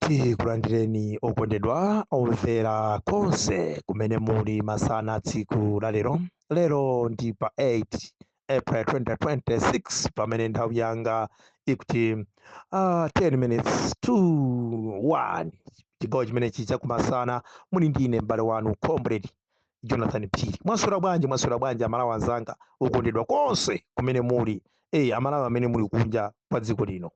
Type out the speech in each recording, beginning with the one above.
Tikulandireni okondedwa omvera konse kumene muli masana tsiku la lero ndi pa 8 April 2026 pamene nthawi yanga ikuti 10 minutes to 1 chigawo chimene chicha kumasana muli ndine m'bale wanu comrade Jonathan Phiri. Mwaswera bwanji amalawi anzanga okondedwa konse kumene muli amalawi amene muli kunja kwa dziko lino.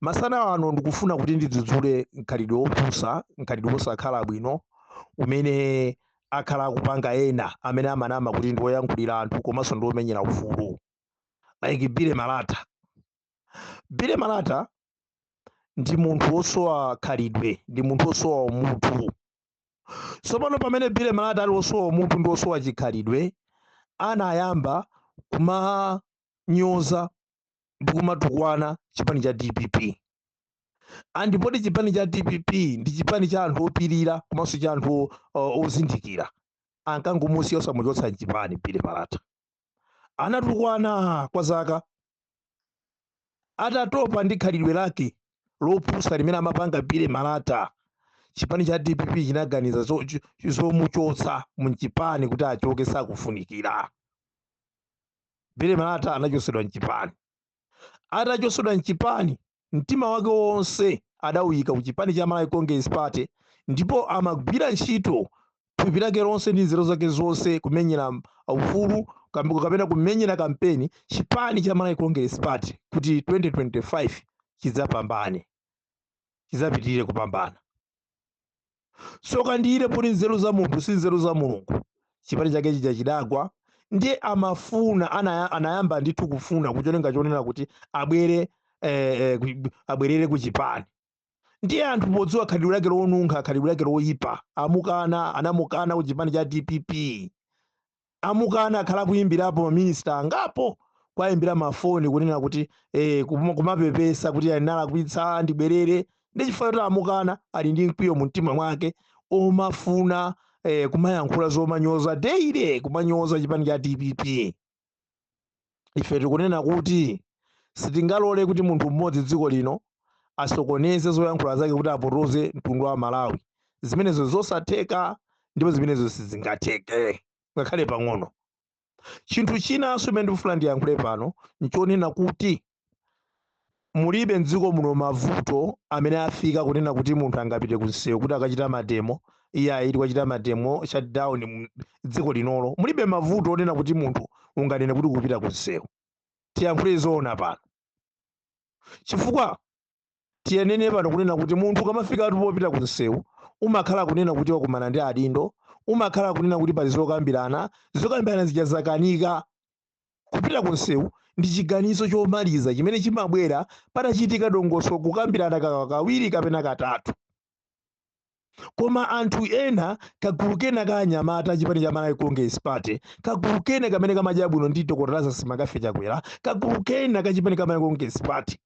Masana ano ndikufuna kuti ndidzudzule mkhalidwe opusa, mkhalidwe osakhala bwino umene akhala akupanga ena amene amanama kuti ndi oyankhulira anthu komanso ndi omenyera ufulu, like Bile Malata. Bile Malata ndi munthu osowa khalidwe, ndi munthu osowa umunthu. Tsopano pamene Bile Malata ali osowa umunthu ndi osowa chikhalidwe, anayamba kumanyoza ndi kumatukwana chipani cha DPP. Andipoti chipani cha DPP ndi chipani cha anthu opirira komanso cha anthu ozindikira. Ankangomusiya osamuchotsa mchipani Bile Malata. Anatukwana kwa zaka, atatopa ndi khalidwe lake lopusa limene amapanga Bile Malata. Chipani cha DPP chinaganiza zomuchotsa mchipani kuti achoke sakufunikira. Bile Malata anachosedwa mchipani. Atachosedwa mchipani, mtima wake wonse adawika ku chipani cha Malawi Congress Party, ndipo amagwira ntchito thupi lake lonse ndi nzeru zake zonse kumenyera ufulu kapena kumenyera kampeni chipani cha Malawi Congress Party kuti 2025 chidzapambane, chidzapitirire kupambana. Soka ndire poti nzeru za munthu si nzeru za Mulungu. Chipani chake chija chidagwa, ndiye amafuna anayamba ndithu kufuna kucholenga chonena kuti abwerere ku chipani. Ndiye anthu podziwa khalidwe lake lonunkha, khalidwe lake loyipa, anamukana ku chipani cha DPP. Amukana akhala kuyimbirapo maminista angapo, kwayimbira mafoni kunena kuti kumapepesa kuti analakwitsa ndibwerere. Ndi chifukwa kuti amukana ali ndi mkwiyo mu mtima mwake omafuna kumayankhula zomanyoza daily, kumanyoza chipani cha DPP. Ife tikunena kuti sitingalole kuti munthu mmodzi dziko lino asokoneze zoyankhula zake kuti apotoze mtundu wa Malawi. Zimenezo zosatheka ndipo zimenezo sizingatheke ngakhale pang'ono. Chinthu chinanso chimene ndikufuna ndiyankhule pano nchonena kuti mulibe mdziko muno mavuto amene afika kunena kuti munthu angapite kunsewu kuti akachita matemo. Iye ayiti kwachita matemo shutdown dziko linolo. Mulibe mavuto onena kuti munthu unganene kuti kupita kunsewu. Tiyankhule zoona pano. Chifukwa tiyenene pano kunena kuti munthu kamafika ati popita kunsewu umakhala kunena kuti wakumana ndi adindo, umakhala kunena kuti pali zokambirana zija zakanika. Kupita kunsewu ndi chiganizo chomaliza chimene chimabwera patachitika dongoso kukambirana kawiri kapena katatu. Koma anthu ena kagulu kena ka anyamata chipani cha Malawi Congress Party, kagulu kena kamene kamadya bwino ndi Dr. Simakafe Chakwera, kagulu kena ka chipani cha Malawi Congress Party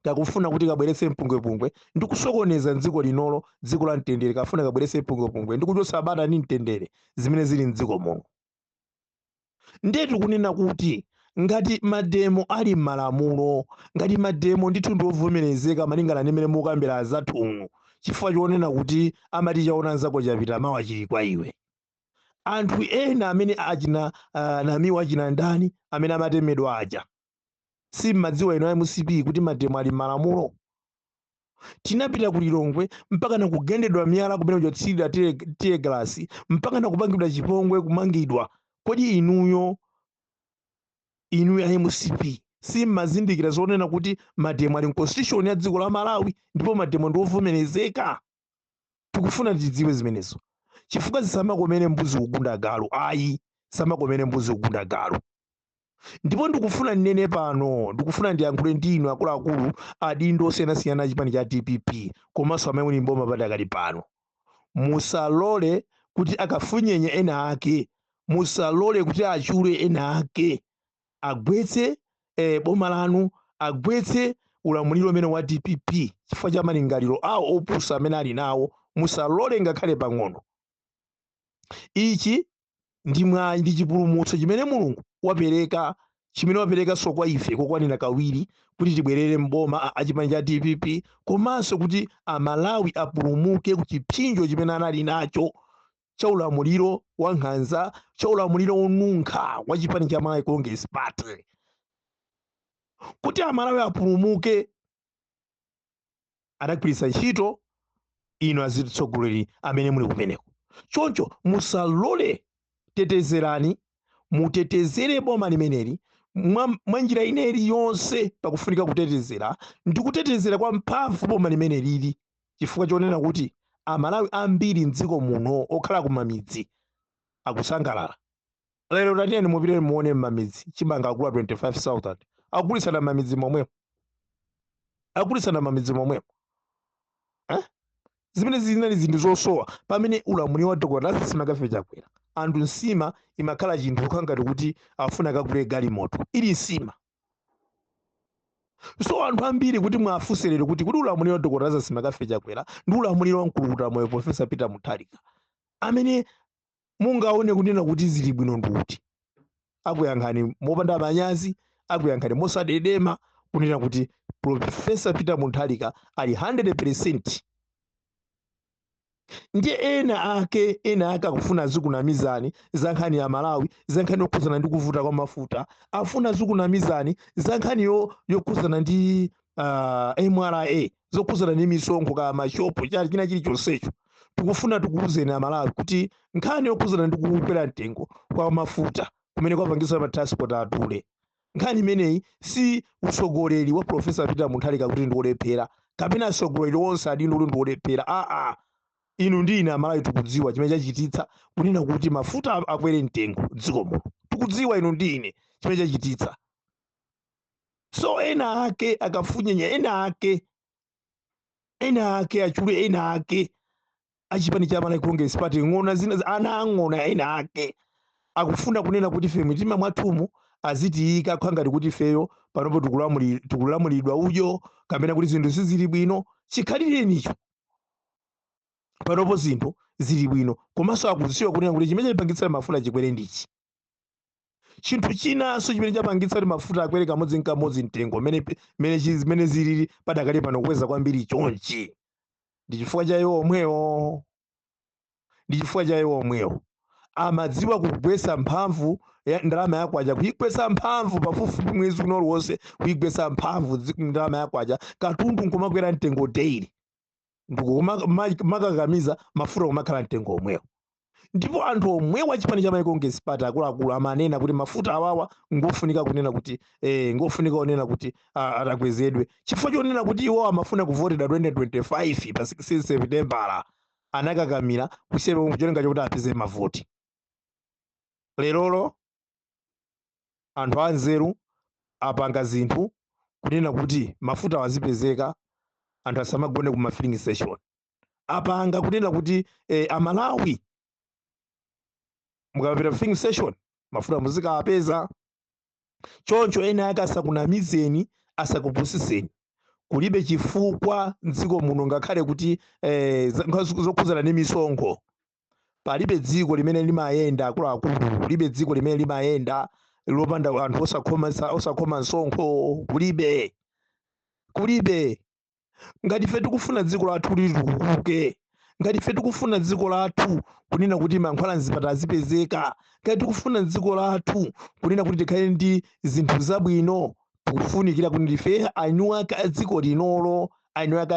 kakufuna kuti kabweretse mpungwepungwe ndi kusokoneza dziko linolo, dziko la mtendere. Kafuna kabweretse mpungwepungwe ndi kuchotsa bata ndi mtendere zimene zili mdziko muno. Ndetu kunena kuti ngati mademo ali m'malamulo, ngati mademo ndithu ndi ovomerezeka malingana ndi mmene mukambira zathu, chifukwa chonena kuti amati chaona nzako chapita mawa chili kwa iwe. Anthu ena amene achina namiwa achina ndani amene amatemedwa aja si madziwa ino ya MCP kuti mademo ali m'malamulo. Tinapita ku Lilongwe mpaka na kugendedwa miyala kumene kuchotsidwa tear gas mpaka na kupangidwa chipongwe kumangidwa. Kodi inuyo ya MCP si mazindikira zonena kuti mademo ali constitution ya dziko la Malawi ndipo mademo ndi ovomerezeka? Tikufuna tidziwe zimenezo. Chifukwa zisamakomene mbuzi kugunda galu, ayi samakomene mbuzi kugunda galu. Ndipo ndikufuna nnene pano, ndikufuna ndiyankhule ndinu akuluakulu adindo osiyanasiyana chipani cha DPP komanso amene muli mboma padakali pano. Musalole kuti akafunyenye ena ake, musalole kuti achule ena ake, agwetse boma lanu, agwetse ulamuliro umene wa DPP chifukwa cha malingaliro awo opusa amene ali nawo. Musalole ngakhale pang'ono. Ichi ndi chipulumutso chimene Mulungu wapereka chimene waperekanso kwa ife kokwanira kawiri kuti tibwerere mboma achipani cha DPP, komanso kuti amalawi apulumuke ku chipsinjo chimene anali nacho cha ulamuliro wa nkhanza, cha ulamuliro wonunkha wa chipani cha Malawi Congress Party. Kuti amalawi apulumuke adagwiritsa ntchito ino azitsogoleri amene muli kumeneko. Choncho musalole, tetezerani, mutetezere boma limeneli mwa njira ineyi yonse pakufunika kutetezera, ndi kutetezera kwa mphamvu boma limeneli, chifukwa chonena kuti amalawi ambiri mdziko muno okhala kumamidzi akusangalala. Lero tatiyeni mupite muone m'mamidzi chimanga akula 25,000 akugulisana m'mamidzi momwemo, akugulisana m'mamidzi momwemo. Zimene zinali zinthu zosowa pamene ulamuliro wa Dr. Lazarus Makafe chakwera. Anthu nsima imakhala chinthu khangati kuti afuna kakule galimoto ili nsima. So anthu ambiri kuti mwafuserero kuti ulamuliro wa Dr. Lazarus Makafe chakwera ndi ulamuliro wa mkulukuta moyo Professor Peter Mutharika amene mungaone kunena kuti zili bwino nduti. Akuyankhani mopanda manyazi, akuyankhani mosadedema kunena kuti Professor Peter Mutharika ali 100%. Ndiye ena ake akufuna zikunamizani za nkhani ya Malawi, za nkhani yokhuzana ndi kuvuta kwa mafuta, afuna zikunamizani za nkhani yokhuzana ndi MRA, zokhuzana ndi misonkho ka mashopo china chilichonsecho. Tikufuna tikuwuzeni Amalawi kuti nkhani yokhuzana ndi kukwera mtengo kwa mafuta kumene kwapangitsa ma transport adule, nkhani imeneyi si usogoleri wa Professor Peter Mutharika kuti ndi olephera, kapena usogoleri wonse adindo kuti ndi olephera. Inu ndi ine Amalawi tikudziwa chimene chachititsa kunena kuti mafuta akwere mtengo dziko muno. Tikudziwa inu ndi ine chimene chachititsa. So ena ake akafunyenya, ena ake achule, ena ake achipani cha Malawi Congress Party ng'ona zina ana ang'ona, ena ake akufuna kunena kuti ife mitima mwathumu azitiyika khangati kuti ifeyo panopo tikulamulidwa ujo kapena kuti zinthu sizili bwino. Chikhalirenicho panopo zinthu zili bwino, komanso akudziwa kunena kuti chimene chapangitsa mafuta chikwere ndichi. Chinthu chinanso chimene chapangitsa kuti mafuta akwere kamodzi nkamodzi mtengo mene zilili padakali pano kukweza kwambiri chonchi ndi chifukwa cha iwo omwewo. Amadziwa kugwesa mphamvu ya ndalama yakwacha, kuyigwesa mphamvu pafupifupi mwezi kuno wonse, kuyigwesa mphamvu ndalama yakwacha katundu nkumakwera mtengo daily, ndikumakakamiza mafuta kumakhala mtengo omwewo. Ndipo anthu omwewo achipani cha Malawi Congress Party akuluakulu amanena kuti mafuta awawa ngofunika kunena kuti atakwezedwe, chifukwa chonena kuti iwo amafuna kuvotera 2025 pa 16 September anakakamira kusepa kucholinga chokuti apeze mavoti. Lerolo anthu anzeru apanga zinthu kunena kuti mafuta wazipezeka, anthu asamagone ku filling station. Apanga kunena kuti Amalawi mukapita filling station mafuta muzika apeza. Choncho ena ake asakunamizeni, asakupusiseni. Kulibe chifukwa mdziko muno ngakhale kuti zokhuzana ndi misonkho. Palibe dziko limene limayenda akuluakulu, kulibe dziko limene limayenda lopanda anthu osakhoma msonkho. Kulibe. Ngati ife tikufuna dziko lathu litukuke, ngati ife tikufuna dziko lathu kunena kuti mankhwala mzipatala azipezeka, ngati tikufuna dziko lathu kunena kuti tikhale ndi zinthu zabwino, tikufunikira kuti ife anyuwake aka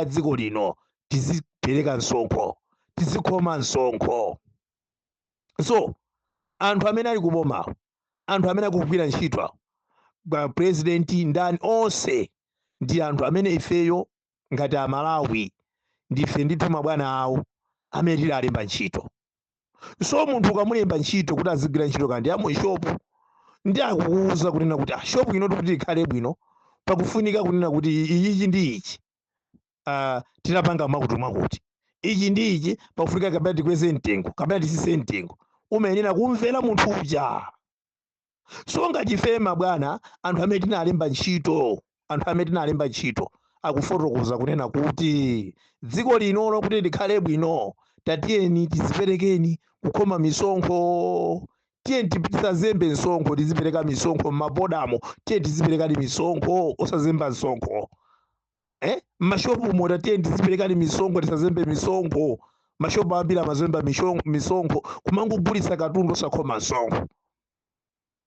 dziko lino tizipereka msonkho, tizikhoma msonkho. So anthu amene ali kubomawo, anthu amene akugwira ntchito kwa president ndani onse ndi anthu amene ifeyo ngati Amalawi ndife ndithu mabwana awo amene tili alemba ntchito. So munthu ukamulemba ntchito kuti azigwira ntchito kandi ya mushopu, ndi akukuwuza kunena kuti shopu ino kuti ikhale bwino pakufunika kunena kuti ichi ndi ichi tinapanga mwakuti ichi ndi ichi pakufunika kapena tikweze mtengo kapena tisise mtengo, umayenera kumvera munthu uja. So ngati ife mabwana anthu amene tinalemba ntchito akufotokoza kunena kuti dziko linolo kuti likhale bwino tatiyeni tiziperekeni kukhoma misonkho, tiye tisazembe msonkho, tizipereka misonkho m'mabodamo, tiye tiziperekani misonkho osazemba msonkho. Mashopu mota tiye tiziperekani misonkho, tisazembe misonkho. Mashopu ambiri amazemba misonkho kumangogulitsa katundu osakhoma msonkho.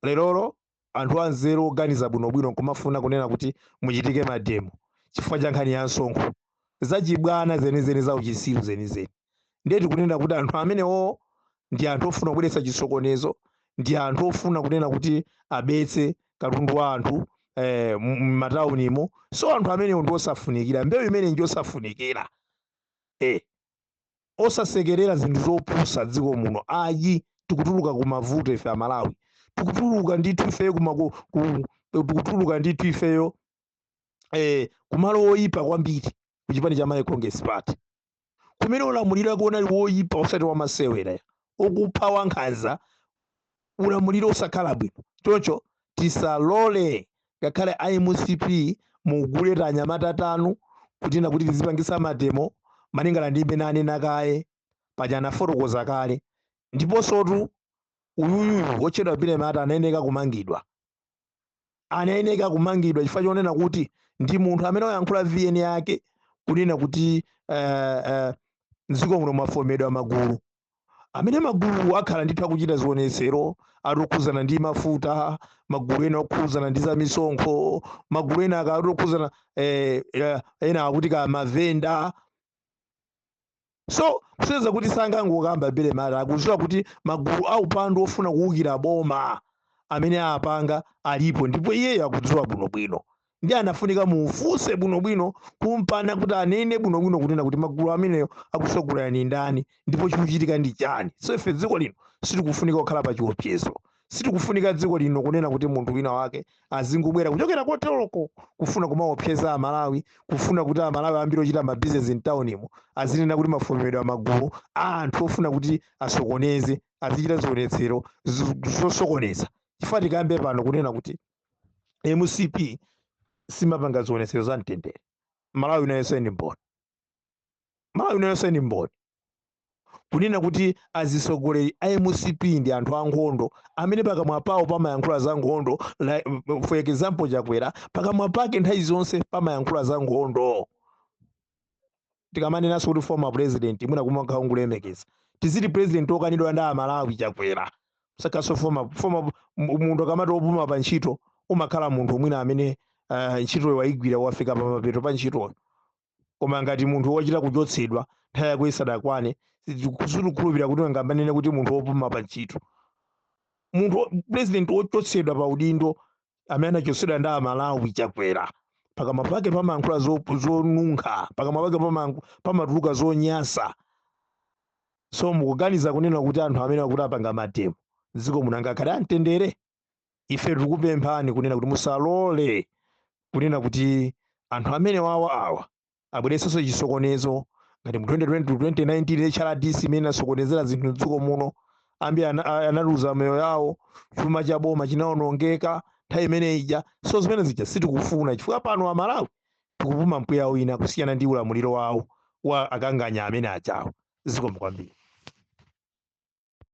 Lerolo anthu anzeru oganiza bwinobwino kumafuna kunena kuti muchitike mademo chifukwa cha nkhani ya msonkho zachibwana zenizeni za uchisiru zenizeni. Ndiye tikunena kuti anthu amenewo ndi anthu ofuna kubweretsa chisokonezo, ndi anthu ofuna kunena kuti abetse katundu wa anthu m'mataunimo. So anthu amenewo ndi osafunikira, mbewu imene ndi osafunikira. Osasekerera zinthu zopusa dziko muno. Ayi tikutuluka kumavuto ife Amalawi, tikutuluka ndithu ifeyo tikutuluka ndithu ifeyo kumalo oyipa kwambiri ku chipani cha Malawi Congress Party, kumene ulamuliro akuona woyipa osati wamasewera, okupha wankhanza, ulamuliro osakhala bwino. Choncho tisalole ngakhale IMCP mugule anyamata atanu kutina kuti tizipangisa mademo malingana ndi imene anena kaye paja anafotokoza kale. Ndiponsotu uyuyu wotchedwa Bilemata anayeneka kumangidwa, chifukwa chonena kuti ndi munthu amene wayankhula VN yake kunena kuti mdziko muno mwafomedwa magulu, amene magulu akhala ndithu akuchita zionetsero atokhuzana ndi mafuta, magulu ena okhuzana ndi za misonkho, magulu ena akatokhuzana ena akuti ka mavenda. So kuseza kuti sangangokamba Bilemata akuziwa kuti magulu aupandu ofuna kuwukira boma amene apanga alipo, ndipo iyeyo akudziwa bwinobwino. Ndi anafunika mufunse bwinobwino kumpana kuti anene bwinobwino kunena kuti magulu ameneyo akusogolera ni ndani ndipo chikuchitika ndi chani. So ife dziko lino sitikufunika kukhala pa chiopsezo, sitikufunika dziko lino kunena kuti munthu wina wake azingobwera kuchokera koteroko kufuna kumaopseza Amalawi, kufuna kuti Amalawi ambiri ochita mabizinesi mtaunimo azinena kuti mafomedwa magulu anthu ofuna kuti asokoneze, azichita zionetsero zosokoneza. Chifukwa tikambe pano kunena kuti MCP simapanga zionetsero za mtendere. Malawi unayonse ndi mboni, Malawi unayonse ndi mboni kunena kuti azisogoleri IMCP ndi anthu ankhondo amene pakamwa pawo pamayankhula za nkhondo. For example Chakwera pakamwa pake nthawi zonse pamayankhula za nkhondo. Tikamanenanso kuti former president mwina kumakhala ngulemekeza tiziti president okanidwa ndi Amalawi Chakwera, sakaso former munthu akamati opuma pa ntchito umakhala munthu mwina amene ntchitoyo wayigwira wafika pa mapeto pa ntchitoyo. Koma ngati munthu wochita kuchotsedwa nthawi yako isadakwane sitikukhulupirira kuti angamanene kuti munthu wopuma pa ntchito. Munthu president wochotsedwa pa udindo amene anachotsedwa ndi Amalawi Chakwera pakamwa pake pamayankhula zonunkha, pakamwa pake pamatuluka zonyasa. So mukuganiza kunena kuti anthu amene akuti apanga mademo dziko muno angakhale amtendere? Ife tikupemphani kunena kuti musalole kunena kuti anthu amene awa abweretsenso chisokonezo ngati mu 2019 HRDC imene asokonezera zinthu m'dziko muno, ambiri analuza moyo yawo, chuma cha boma chinawonongeka nthawi imene ija. So zimene zija sitikufuna, chifukwa pano Amalawi tikupuma mpweya wina kusiyana ndi ulamuliro wawo wa akanganya amene achawo. Zikomo kwambiri.